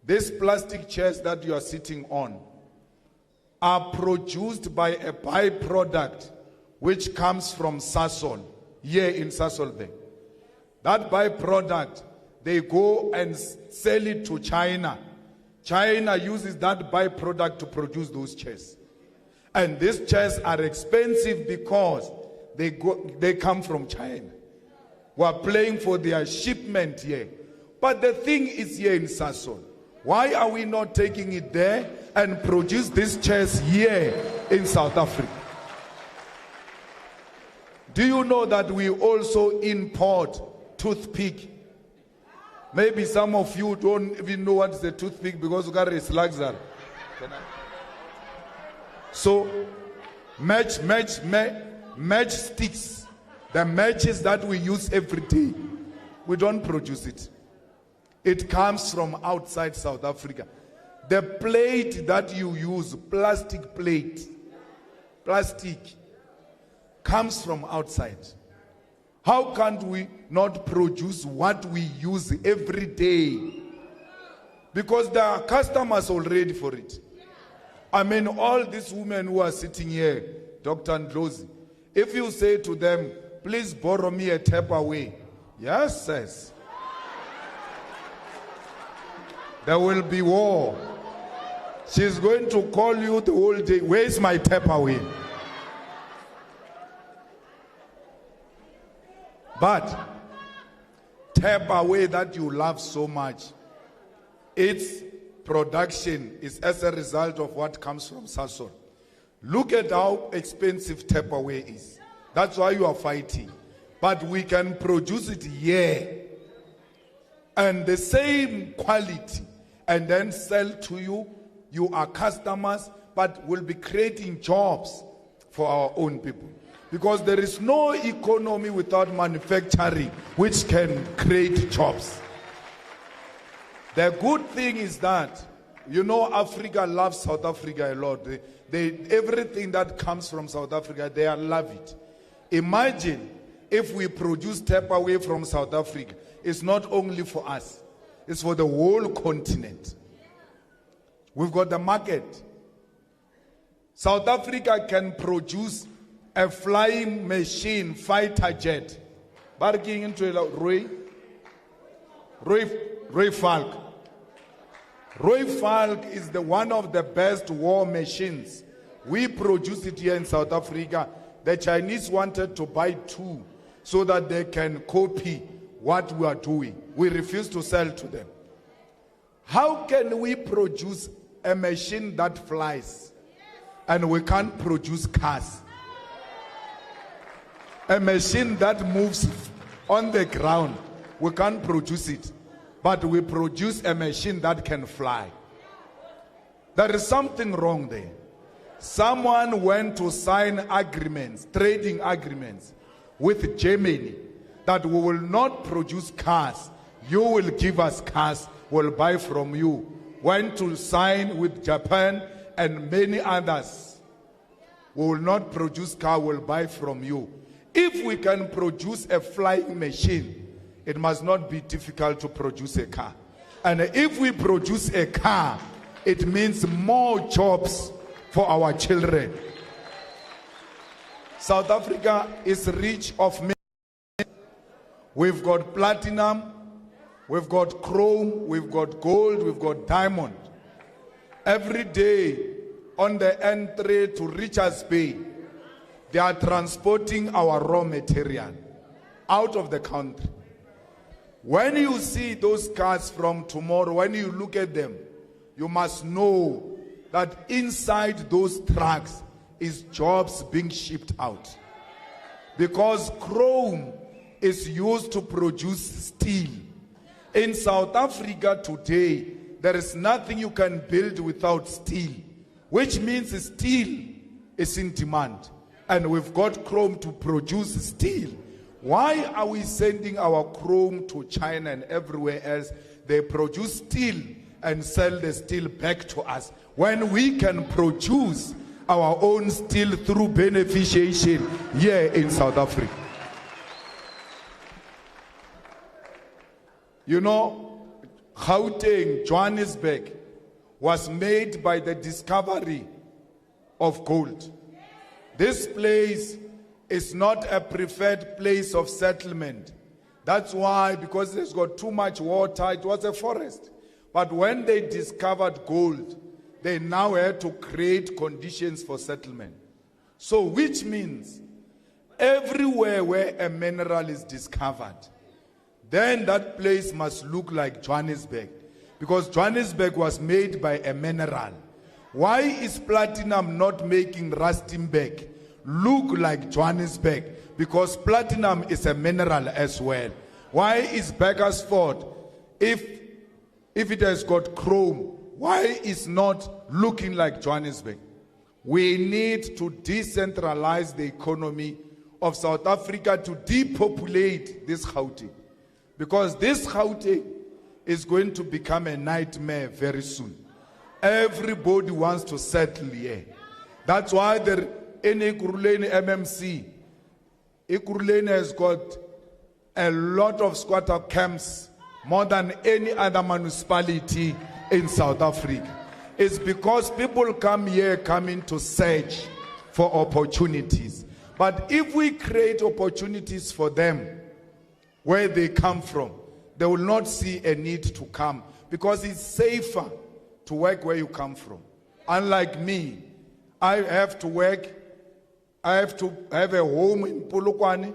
These plastic chairs that you are sitting on are produced by a byproduct which comes from Sasol, here in Sasol there. That byproduct, they go and sell it to China. China uses that byproduct to produce those chairs. And these chairs are expensive because they come from China. We are paying for their shipment here. But the thing is here in Sasol. Why are we not taking it there and produce these chairs here in South Africa? Do you know that we also import toothpick? Maybe some of you don't even know what is a toothpick because you got a luxury. So, match sticks, the matches that we use every day, we don't produce it. It comes from outside South Africa. The plate that you use, plastic plate, plastic, comes from outside. How can't we not produce what we use every day? Because there are customers already for it. I mean, all these women who are sitting here, Dr. Ndlozi, if you say to them, please borrow me a tap away, yes, sis, there will be war. She's going to call you the whole day, where's my tap away? But tap away that you love so much, its production is as a result of what comes from Sasol. Look at how expensive tap away is. That's why you are fighting. But we can produce it here and the same quality and then sell to you. You are customers, but we'll be creating jobs for our own people. Because there is no economy without manufacturing which can create jobs. The good thing is that, you know, Africa loves South Africa a lot. Everything that comes from South Africa, they love it. Imagine if we produce tap away from South Africa. It's not only for us, it's for the whole continent. We've got the market. South Africa can produce a flying machine fighter jet. Barking into Roy Falk. Roy Falk is one of the best war machines. We produce it here in South Africa. The Chinese wanted to buy 2 so that they can copy what we are doing. We refuse to sell to them. How can we produce a machine that flies and we can't produce cars? A machine that moves on the ground, we can't produce it. But we produce a machine that can fly. There is something wrong there. Someone went to sign agreements, trading agreements with Germany that we will not produce cars. You will give us cars, we'll buy from you. Went to sign with Japan and many others. We will not produce car, we'll buy from you. If we can produce a flying machine, it must not be difficult to produce a car. And if we produce a car, it means more jobs for our children. South Africa is rich of minerals. We've got platinum, we've got chrome, we've got gold, we've got diamond. Every day on the entry to Richards Bay, they are transporting our raw material out of the country. When you see those cars from tomorrow, when you look at them, you must know that inside those trucks is jobs being shipped out. Because chrome is used to produce steel. In South Africa today, there is nothing you can build without steel, which means steel is in demand. And we've got chrome to produce steel. Why are we sending our chrome to China and everywhere else? They produce steel and sell the steel back to us, when we can produce our own steel through beneficiation here in South Africa. You know, Gauteng, Johannesburg, was made by the discovery of gold. This place is not a preferred place of settlement. That's why, because it's got too much water, it was a forest. But when they discovered gold, they now had to create conditions for settlement. So, which means everywhere where a mineral is discovered, then that place must look like Johannesburg. Because Johannesburg was made by a mineral. Why is platinum not making Rustenburg look like Johannesburg? Because platinum is a mineral as well. Why is Bakersford, if it has got chrome, why is not looking like Johannesburg? We need to decentralize the economy of South Africa to depopulate this Gauteng. Because this Gauteng is going to become a nightmare very soon. Everybody wants to settle here. That's why in Ekurhuleni MMC, Ekurhuleni has got a lot of squatter camps, more than any other municipality in South Africa. It's because people come here coming to search for opportunities. But if we create opportunities for them where they come from, they will not see a need to come, because it's safer to work where you come from. Unlike me, I have to work, I have to have a home in Polokwane,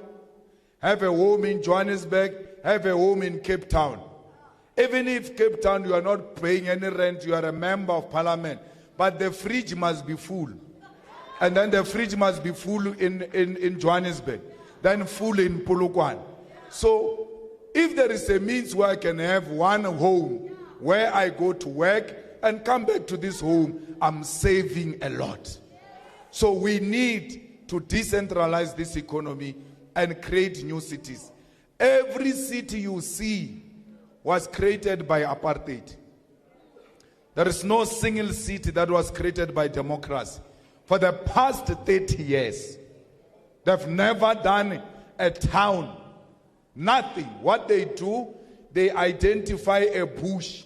have a home in Johannesburg, have a home in Cape Town. Even if Cape Town you are not paying any rent, you are a member of parliament, but the fridge must be full. And then the fridge must be full in Johannesburg, then full in Polokwane. So if there is a means where I can have one home where I go to work and come back to this home, I'm saving a lot. So we need to decentralize this economy and create new cities. Every city you see was created by apartheid. There is no single city that was created by democracy. For the past 30 years, they've never done a town. Nothing. What they do, they identify a bush.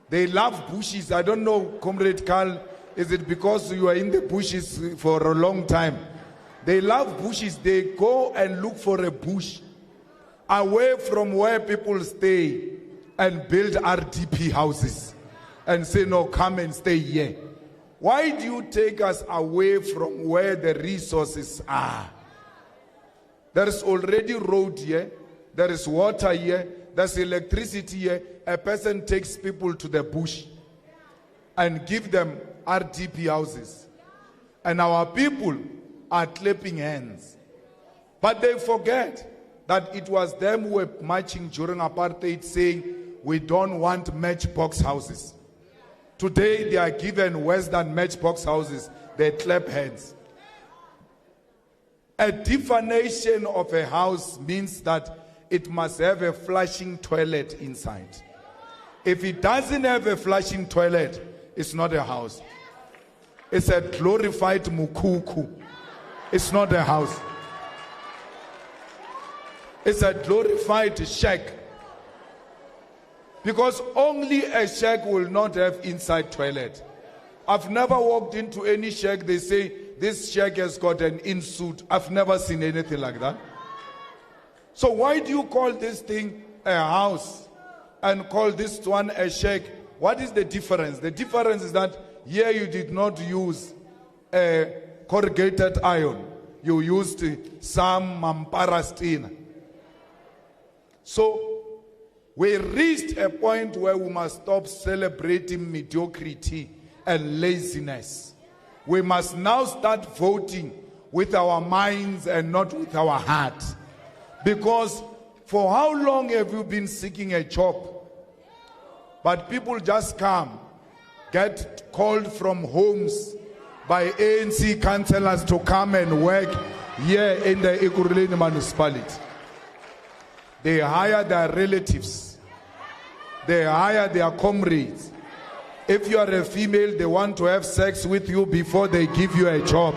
They love bushes. I don't know, Comrade Carl, is it because you are in the bushes for a long time? They love bushes. They go and look for a bush away from where people stay and build RDP houses and say, no, come and stay here. Why do you take us away from where the resources are? There is already road here, there is water here, there's electricity here. A person takes people to the bush and give them RDP houses. And our people are clapping hands. But they forget that it was them who were marching during apartheid saying, we don't want matchbox houses. Today they are given Western matchbox houses, they clap hands. A definition of a house means that it must have a flushing toilet inside. If it doesn't have a flushing toilet, it's not a house. It's a glorified mukuku. It's not a house. It's a glorified shack. Because only a shack will not have inside toilet. I've never walked into any shack, they say, this shack has got an in-suit. I've never seen anything like that. So why do you call this thing a house and call this one a shack? What is the difference? The difference is that here you did not use a corrugated iron. You used some mampara steel. So we reached a point where we must stop celebrating mediocrity and laziness. We must now start voting with our minds and not with our heart. Because for how long have you been seeking a job? But people just come, get called from homes by ANC councillors to come and work here in the Ekurhuleni municipality. They hire their relatives. They hire their comrades. If you are a female, they want to have sex with you before they give you a job.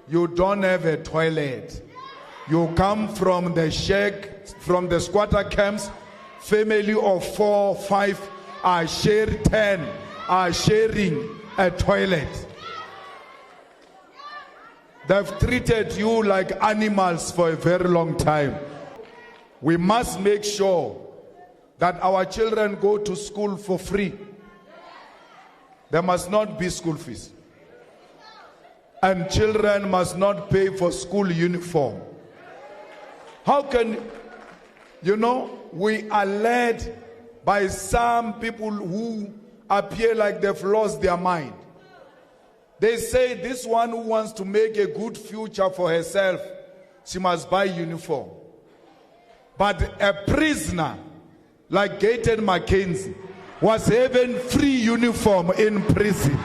You don't have a toilet. You come from the shack, from the squatter camps, family of 4, 5 are sharing 10 are sharing a toilet. They've treated you like animals for a very long time. We must make sure that our children go to school for free. There must not be school fees. And children must not pay for school uniform. How can, we are led by some people who appear like they've lost their mind. They say this one who wants to make a good future for herself, she must buy uniform. But a prisoner like Gaten Mackenzie was having free uniform in prison.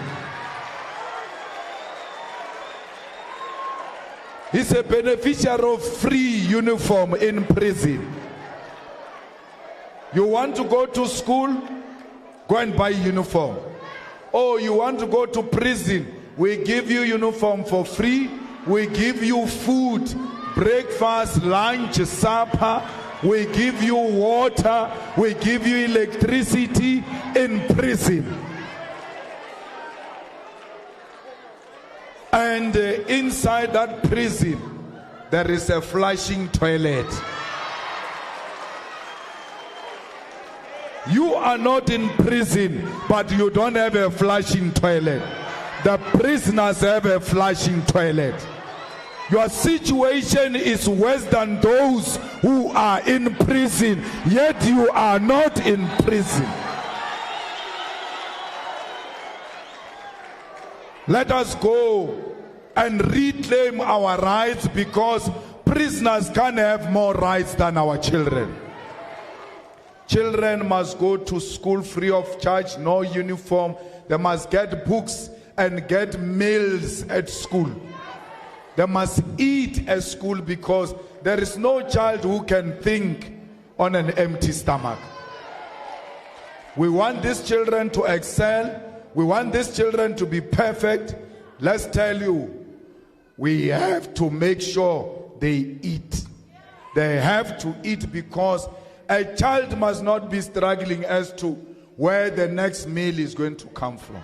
He's a beneficiary of free uniform in prison. You want to go to school? Go and buy uniform. Oh, you want to go to prison? We give you uniform for free. We give you food, breakfast, lunch, supper. We give you water. We give you electricity in prison. And inside that prison, there is a flushing toilet. You are not in prison, but you don't have a flushing toilet. The prisoners have a flushing toilet. Your situation is worse than those who are in prison, yet you are not in prison. Let us go and reclaim our rights, because prisoners can't have more rights than our children. Children must go to school free of charge, no uniform. They must get books and get meals at school. They must eat at school, because there is no child who can think on an empty stomach. We want these children to excel. We want these children to be perfect. Let's tell you, we have to make sure they eat. They have to eat, because a child must not be struggling as to where the next meal is going to come from.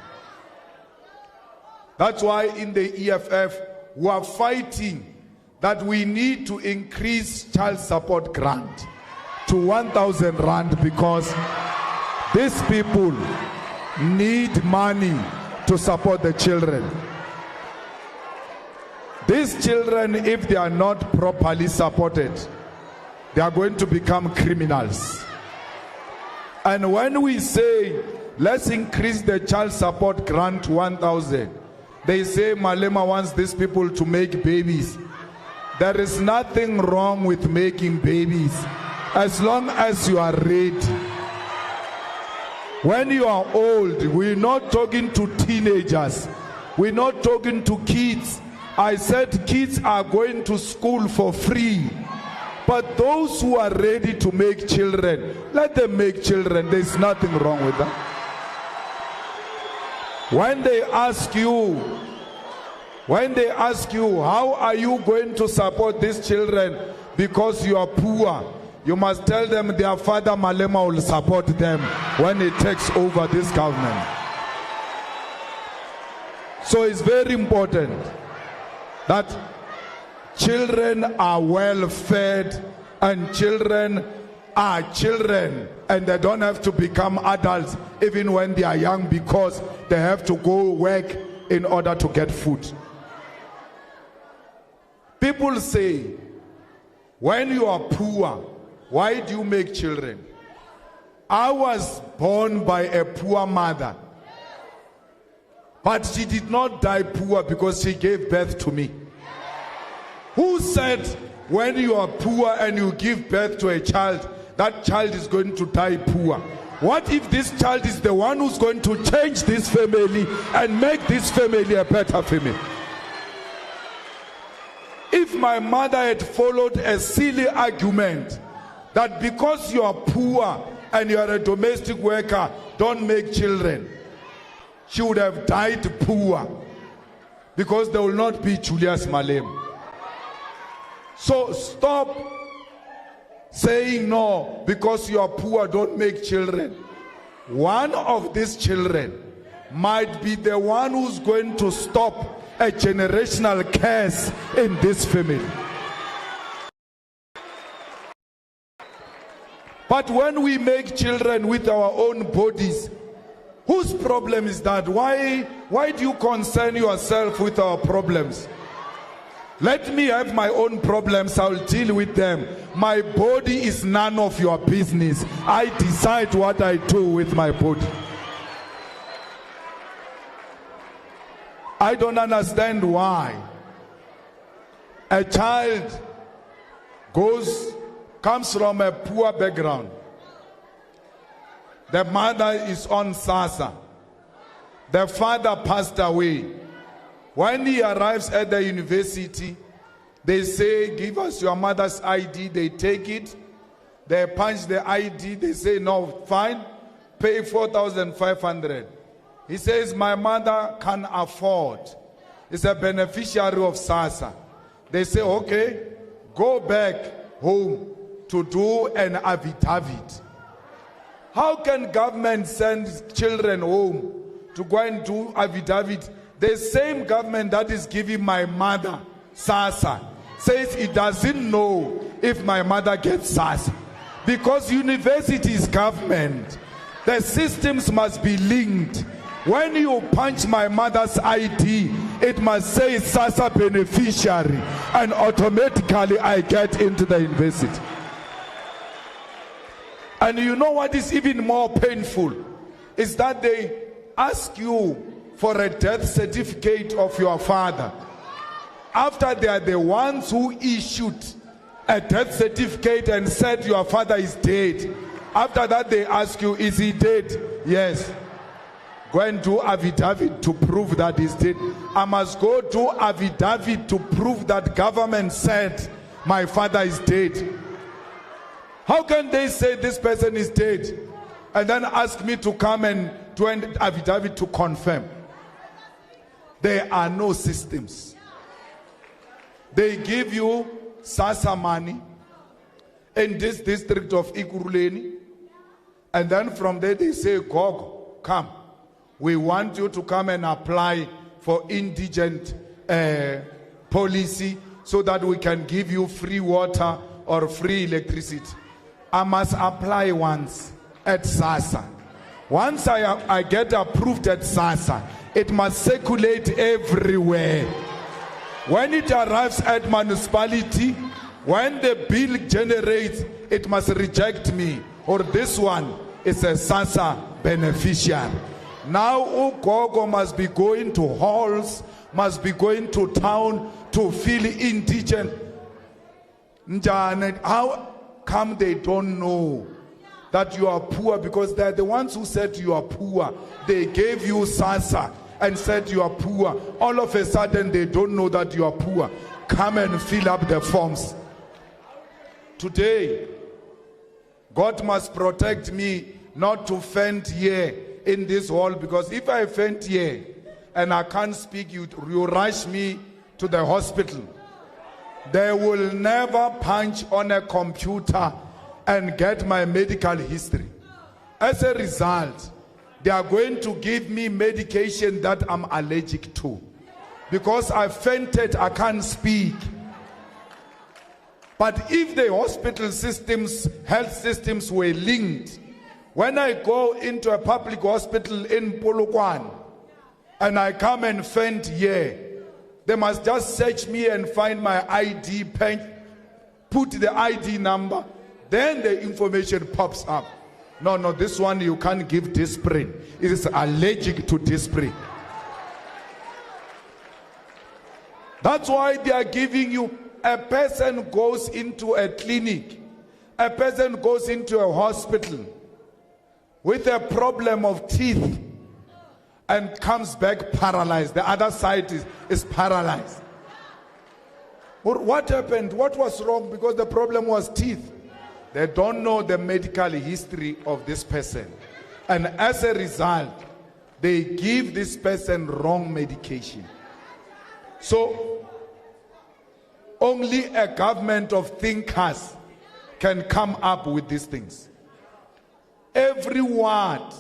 That's why in the EFF, we are fighting that we need to increase child support grant to 1,000 rand, because these people need money to support the children. These children, if they are not properly supported, they are going to become criminals. And when we say, let's increase the child support grant to 1,000, they say Malema wants these people to make babies. There is nothing wrong with making babies, as long as you are ready. When you are old, we're not talking to teenagers. We're not talking to kids. I said kids are going to school for free. But those who are ready to make children, let them make children. There's nothing wrong with that. When they ask you, how are you going to support these children because you are poor, you must tell them their father Malema will support them when he takes over this government. So it's very important that children are well fed, and children are children, and they don't have to become adults even when they are young, because they have to go work in order to get food. People say, when you are poor, why do you make children? I was born by a poor mother, but she did not die poor because she gave birth to me. Who said when you are poor and you give birth to a child, that child is going to die poor? What if this child is the one who's going to change this family and make this family a better family? If my mother had followed a silly argument that because you are poor and you are a domestic worker, don't make children, she would have died poor, because there will not be Julius Malema. So stop saying, no, because you are poor, don't make children. One of these children might be the one who's going to stop a generational curse in this family. But when we make children with our own bodies, whose problem is that? Why do you concern yourself with our problems? Let me have my own problems, I'll deal with them. My body is none of your business. I decide what I do with my body. I don't understand why a child comes from a poor background. The mother is on SASSA. The father passed away. When he arrives at the university, they say, give us your mother's ID. They take it. They punch the ID. They say, no, fine. Pay 4,500. He says, my mother can afford. He's a beneficiary of SASSA. They say, okay, go back home to do an affidavit. How can government send children home to go and do affidavit? The same government that is giving my mother SASSA says it doesn't know if my mother gets SASSA. Because university is government. The systems must be linked. When you punch my mother's ID, it must say SASSA beneficiary, and automatically I get into the university. And you know what is even more painful? Is that they ask you for a death certificate of your father. After they are the ones who issued a death certificate and said your father is dead. After that they ask you, is he dead? Yes. Go and do affidavit to prove that he's dead. I must go do affidavit to prove that government said my father is dead. How can they say this person is dead and then ask me to come and do an affidavit to confirm? There are no systems. They give you SASSA money in this district of Ikuruleni, and then from there they say, Gog, come. We want you to come and apply for indigent policy so that we can give you free water or free electricity. I must apply once at SASSA. Once I get approved at SASSA, it must circulate everywhere. When it arrives at municipality, when the bill generates, it must reject me. Or this one is a SASSA beneficiary. Now Ugogo must be going to halls, must be going to town to feel indigent. How come they don't know that you are poor? Because they're the ones who said you are poor. They gave you SASSA and said you are poor. All of a sudden they don't know that you are poor. Come and fill up the forms. Today, God must protect me not to faint here in this hall, because if I faint here and I can't speak, you rush me to the hospital. They will never punch on a computer and get my medical history. As a result, they are going to give me medication that I'm allergic to. Because I fainted, I can't speak. But if the hospital systems, health systems were linked, when I go into a public hospital in Polokwane and I come and faint here, they must just search me and find my ID, put the ID number, then the information pops up. No, this one you can't give Disprin. It is allergic to Disprin. That's why they are giving you, a person goes into a clinic, a person goes into a hospital with a problem of teeth and comes back paralyzed. The other side is paralyzed. What happened? What was wrong? Because the problem was teeth. They don't know the medical history of this person. And as a result, they give this person wrong medication. So, only a government of thinkers can come up with these things. Every ward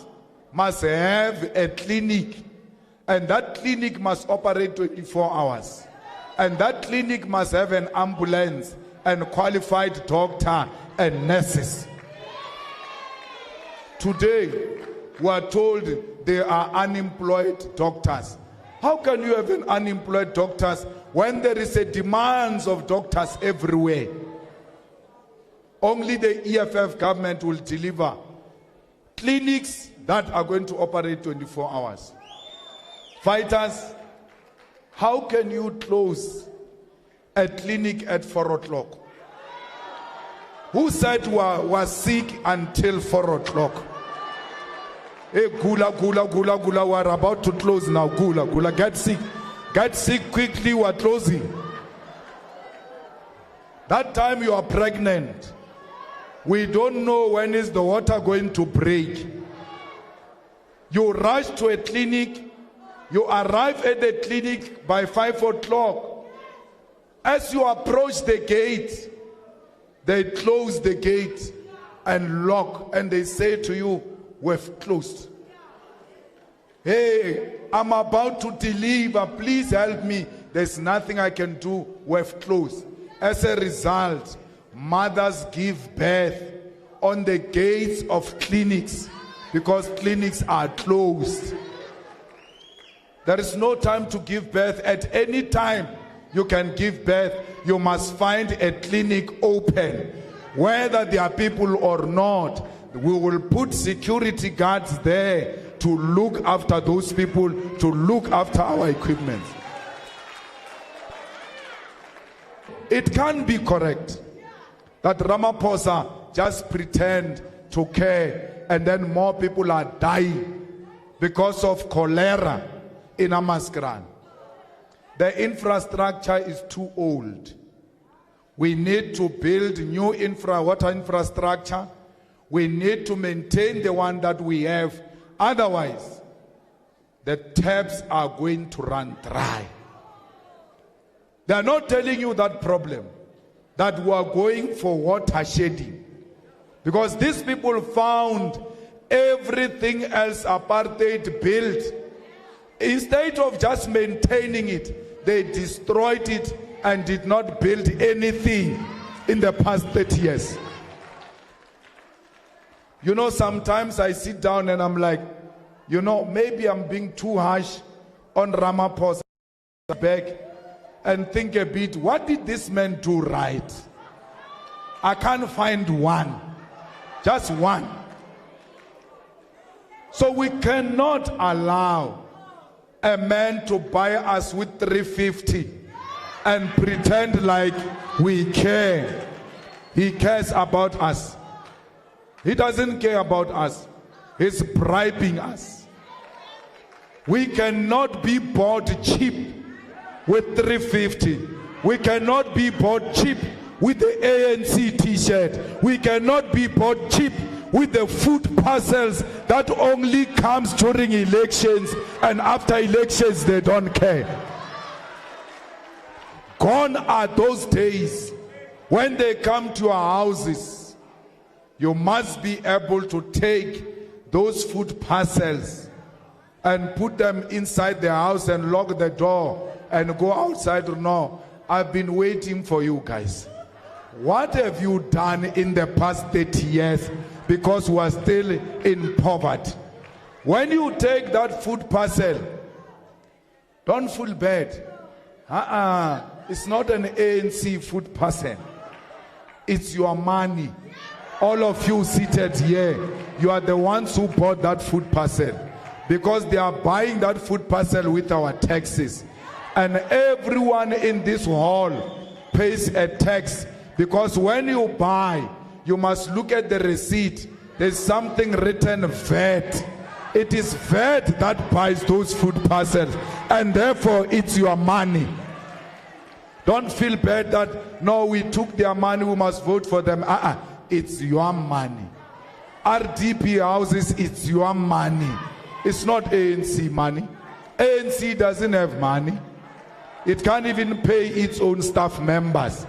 must have a clinic, and that clinic must operate 24 hours. And that clinic must have an ambulance and qualified doctor and nurses. Today, we are told there are unemployed doctors. How can you have an unemployed doctors when there is a demand of doctors everywhere? Only the EFF government will deliver clinics that are going to operate 24 hours. Fighters, how can you close a clinic at 4 o'clock? Who said we are sick until 4 o'clock? Hey, gula, we are about to close now. Gula, get sick. Get sick quickly, we are closing. That time you are pregnant. We don't know when is the water going to break. You rush to a clinic. You arrive at the clinic by 5 o'clock. As you approach the gate, they close the gate and lock, and they say to you, we've closed. Hey, I'm about to deliver, please help me. There's nothing I can do, we've closed. As a result, mothers give birth on the gates of clinics because clinics are closed. There is no time to give birth. At any time you can give birth, you must find a clinic open. Whether there are people or not, we will put security guards there to look after those people, to look after our equipment. It can't be correct that Ramaphosa just pretend to care and then more people are dying because of cholera in Amaskran. The infrastructure is too old. We need to build new water infrastructure. We need to maintain the one that we have. Otherwise, the taps are going to run dry. They are not telling you that problem, that we are going for water shedding. Because these people found everything else apartheid built. Instead of just maintaining it, they destroyed it and did not build anything in the past 30 years. You know, sometimes I sit down and I'm like, you know, maybe I'm being too harsh on Ramaphosa back and think a bit, what did this man do right? I can't find one, just one. So we cannot allow a man to buy us with 350 and pretend like we care. He cares about us. He doesn't care about us. He's bribing us. We cannot be bought cheap with 350. We cannot be bought cheap with the ANC t-shirt. We cannot be bought cheap with the food parcels that only comes during elections, and after elections they don't care. Gone are those days when they come to our houses. You must be able to take those food parcels and put them inside the house and lock the door and go outside. No, I've been waiting for you guys. What have you done in the past 30 years? Because we are still in poverty. When you take that food parcel, don't feel bad. It's not an ANC food parcel. It's your money. All of you seated here, you are the ones who bought that food parcel, because they are buying that food parcel with our taxes. And everyone in this hall pays a tax, because when you buy, you must look at the receipt. There's something written VAT. It is VAT that buys those food parcels, and therefore it's your money. Don't feel bad that, no, we took their money, we must vote for them. It's your money. RDP houses, it's your money. It's not ANC money. ANC doesn't have money. It can't even pay its own staff members.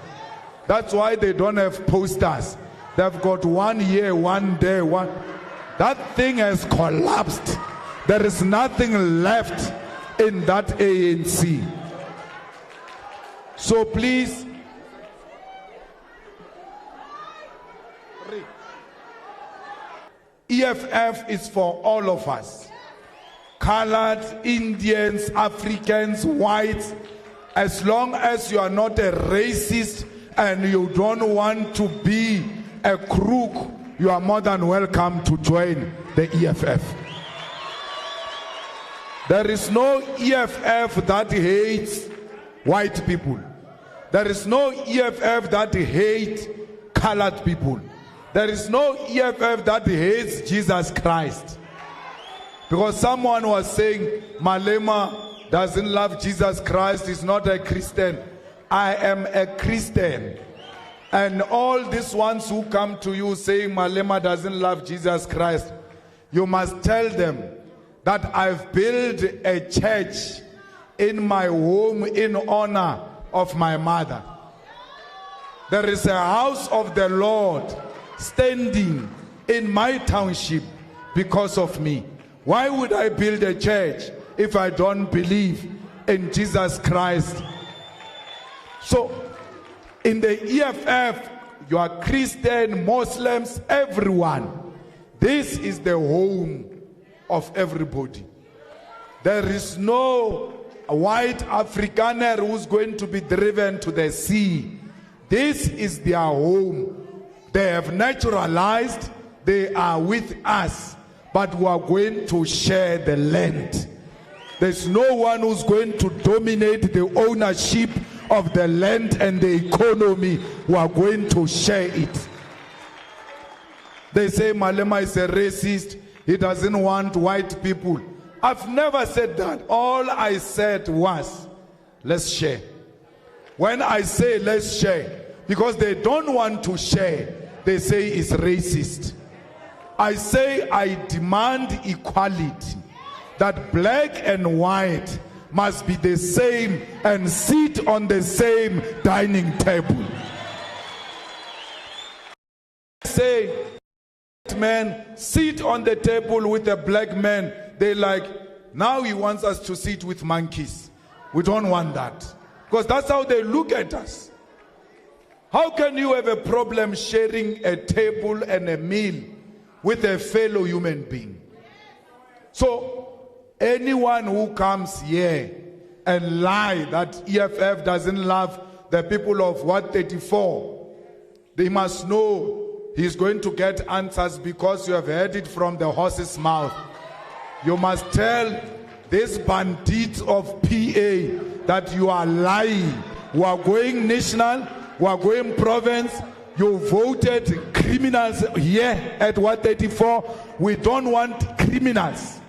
That's why they don't have posters. They've got 1 year, 1 day, one. That thing has collapsed. There is nothing left in that ANC. So please, EFF is for all of us. Colored, Indians, Africans, whites. As long as you are not a racist and you don't want to be a crook, you are more than welcome to join the EFF. There is no EFF that hates white people. There is no EFF that hates colored people. There is no EFF that hates Jesus Christ. Because someone was saying Malema doesn't love Jesus Christ, he's not a Christian. I am a Christian. And all these ones who come to you saying Malema doesn't love Jesus Christ, you must tell them that I've built a church in my home in honor of my mother. There is a house of the Lord standing in my township because of me. Why would I build a church if I don't believe in Jesus Christ? So, in the EFF, you are Christian, Muslims, everyone. This is the home of everybody. There is no white Afrikaner who's going to be driven to the sea. This is their home. They have naturalized, they are with us, but we are going to share the land. There's no one who's going to dominate the ownership of the land and the economy. We are going to share it. They say Malema is a racist, he doesn't want white people. I've never said that. All I said was, let's share. When I say let's share, because they don't want to share, they say it's racist. I say I demand equality, that black and white must be the same and sit on the same dining table. I say, man, sit on the table with a black man. They like, now he wants us to sit with monkeys. We don't want that. Because that's how they look at us. How can you have a problem sharing a table and a meal with a fellow human being? So, anyone who comes here and lie that EFF doesn't love the people of 134, they must know he's going to get answers, because you have heard it from the horse's mouth. You must tell this bandit of PA that you are lying. We are going national, we are going province. You voted criminals here at 134. We don't want criminals.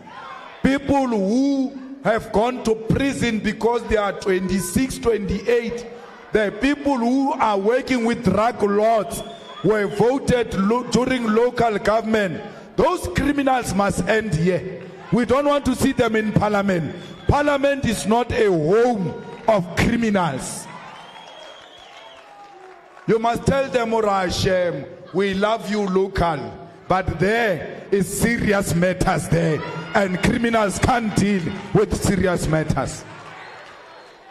People who have gone to prison because they are 26, 28. The people who are working with drug lords were voted during local government. Those criminals must end here. We don't want to see them in parliament. Parliament is not a home of criminals. You must tell them, Hashem, we love you local, but there is serious matters there, and criminals can't deal with serious matters.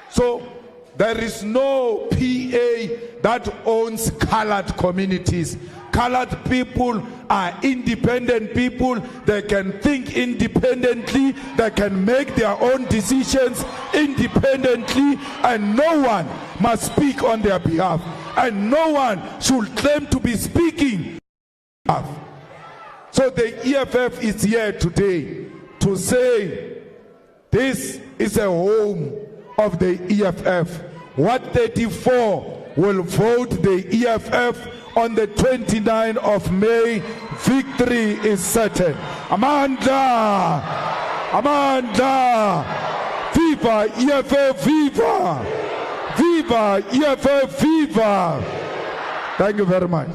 So there is no PA that owns colored communities. Colored people are independent people. They can think independently. They can make their own decisions independently, and no one must speak on their behalf. And no one should claim to be speaking. So the EFF is here today to say this is a home of the EFF. 134 will vote the EFF on the 29th of May. Victory is certain. Amanda! Amanda! Viva EFF, viva! Viva EFF, viva! Thank you very much.